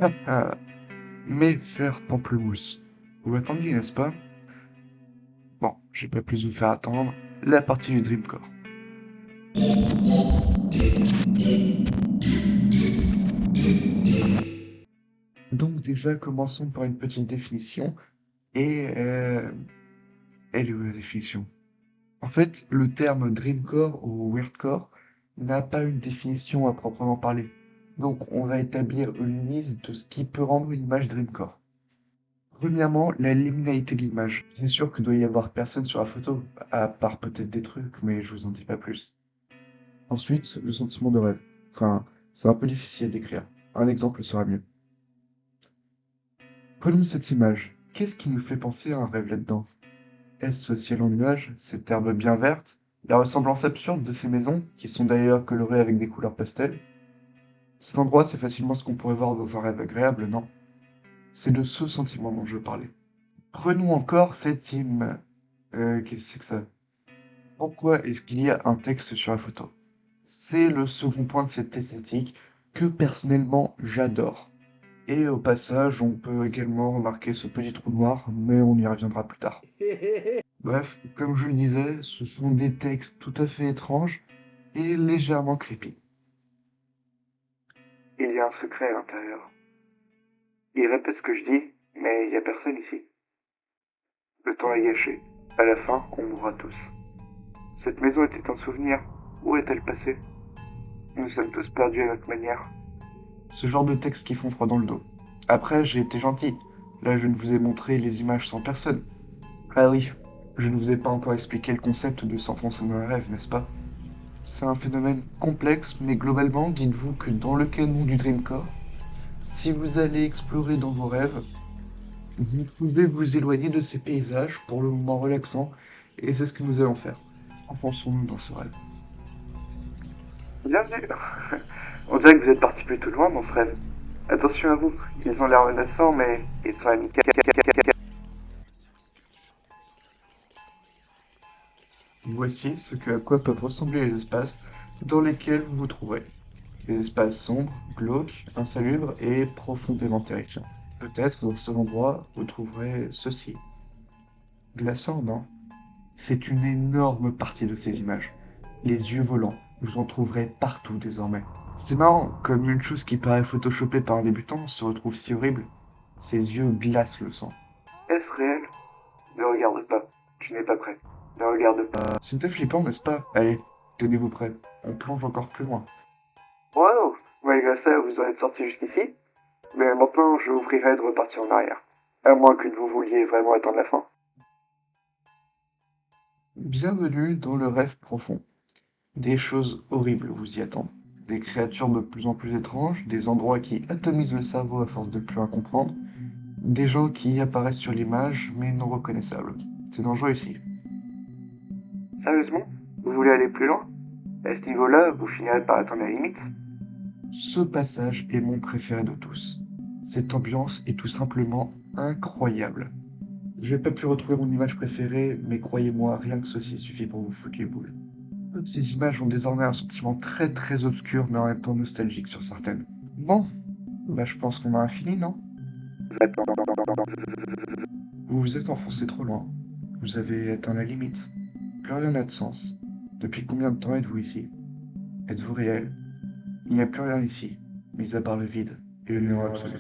Ah, mes chers pamplemousses, vous m'attendiez, n'est-ce pas? Bon, j'ai pas plus vous faire attendre, la partie du Dreamcore. Donc déjà, commençons par une petite définition, et elle est où la définition? En fait, le terme Dreamcore ou Weirdcore n'a pas une définition à proprement parler. Donc on va établir une liste de ce qui peut rendre une image Dreamcore. Premièrement, la liminalité de l'image. C'est sûr qu'il doit y avoir personne sur la photo, à part peut-être des trucs, mais je vous en dis pas plus. Ensuite, le sentiment de rêve. Enfin, c'est un peu difficile à décrire. Un exemple sera mieux. Prenons cette image. Qu'est-ce qui nous fait penser à un rêve là-dedans? Est-ce ce ciel en nuages, cette herbe bien verte, la ressemblance absurde de ces maisons, qui sont d'ailleurs colorées avec des couleurs pastel? Cet endroit, c'est facilement ce qu'on pourrait voir dans un rêve agréable, non? C'est de ce sentiment dont je parlais. Prenons encore cette qu'est-ce que c'est que ça? Pourquoi est-ce qu'il y a un texte sur la photo? C'est le second point de cette esthétique que personnellement j'adore. Et au passage, on peut également remarquer ce petit trou noir, mais on y reviendra plus tard. Bref, comme je le disais, ce sont des textes tout à fait étranges et légèrement creepy. Il y a un secret à l'intérieur. Il répète ce que je dis, mais il n'y a personne ici. Le temps est gâché. À la fin, on mourra tous. Cette maison était un souvenir. Où est-elle passée? Nous sommes tous perdus à notre manière. Ce genre de textes qui font froid dans le dos. Après, j'ai été gentil. Là, je ne vous ai montré les images sans personne. Ah oui, je ne vous ai pas encore expliqué le concept de s'enfoncer dans un rêve, n'est-ce pas? C'est un phénomène complexe, mais globalement, dites-vous que dans le canon du Dreamcore, si vous allez explorer dans vos rêves, vous pouvez vous éloigner de ces paysages pour le moment relaxant, et c'est ce que nous allons faire. Enfonçons-nous dans ce rêve. Bienvenue. On dirait que vous êtes parti plutôt loin dans ce rêve. Attention à vous, ils ont l'air menaçants, mais ils sont amicaux. Voici à quoi peuvent ressembler les espaces dans lesquels vous vous trouverez. Des espaces sombres, glauques, insalubres et profondément terrifiants. Peut-être dans ces endroits, vous trouverez ceci. Glaçant, non? C'est une énorme partie de ces images. Les yeux volants, vous en trouverez partout désormais. C'est marrant, comme une chose qui paraît photoshopée par un débutant se retrouve si horrible. Ses yeux glacent le sang. Est-ce réel? Ne regarde pas. Tu n'es pas prêt. Ne regarde pas. C'était flippant, n'est-ce pas? Allez, tenez-vous prêts. On plonge encore plus loin. Wow! Malgré ça, vous en êtes sorti jusqu'ici? Mais maintenant, je vous prierai de repartir en arrière. À moins que vous vouliez vraiment attendre la fin. Bienvenue dans le rêve profond. Des choses horribles vous y attendent. Des créatures de plus en plus étranges, des endroits qui atomisent le cerveau à force de plus rien comprendre, des gens qui apparaissent sur l'image mais non reconnaissables. C'est dangereux ici. Sérieusement? Vous voulez aller plus loin? À ce niveau-là, vous finirez par atteindre la limite. Ce passage est mon préféré de tous. Cette ambiance est tout simplement incroyable. J'ai pas pu retrouver mon image préférée, mais croyez-moi, rien que ceci suffit pour vous foutre les boules. Toutes ces images ont désormais un sentiment très très obscur, mais en même temps nostalgique sur certaines. Bon, bah je pense qu'on a fini, non? Vous vous êtes enfoncé trop loin. Vous avez atteint la limite. Plus rien n'a de sens. Depuis combien de temps êtes-vous ici? Êtes-vous réel? Il n'y a plus rien ici, mis à part le vide et le néant absolu.